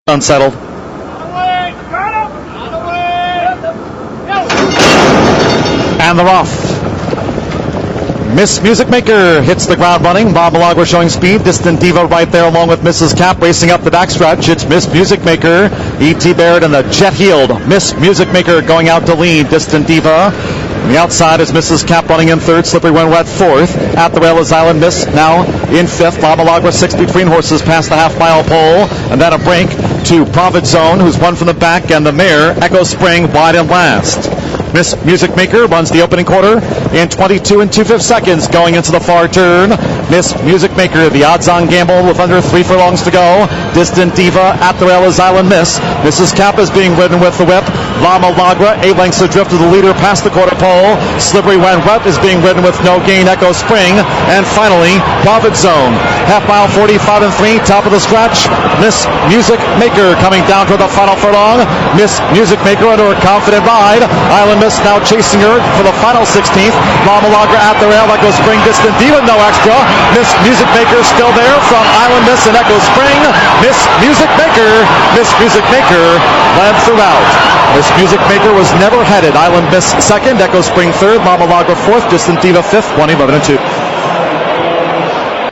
Unsettled. And they're off. Miss Music Maker hits the ground running. Bob Milagra showing speed. Distant Diva right there along with Mrs. Capp racing up the backstretch. It's Miss Music Maker, E.T. Baird, and the jet-heeled Miss Music Maker going out to lead Distant Diva. On the outside is Mrs. Capp running in third. Slippery When Wet fourth. At the rail is Island Miss now in fifth. Bob Milagra sixth between horses past the half-mile pole. And then a break to Profit Zone, who's won from the back, and the mare Echo Spring wide and last. Miss Music Maker runs the opening quarter in 22 and 2/5 seconds going into the far turn. Miss Music Maker, the odds-on gamble with under 3 furlongs to go. Distant Diva at the rail is Island Miss. Mrs. Capp is being ridden with the whip. Bob Milagra, 8 lengths adrift to the leader past the quarter pole. Slippery When Wet is being ridden with no gain, Echo Spring. And finally, Profit Zone. Half mile 45 and 3, top of the scratch. Miss Music Maker coming down to the final furlong. Miss Music Maker under a confident ride. Island Miss now chasing her for the final 16th. Bob Milagra at the rail. Echo Spring, Distant Diva, no extra. Miss Music Maker still there from Island Miss and Echo Spring. Miss Music Maker led throughout. Miss Music Maker was never headed. Island Miss second, Echo Spring third, Bob Milagra fourth, Distant Diva fifth, 1:11 and 2.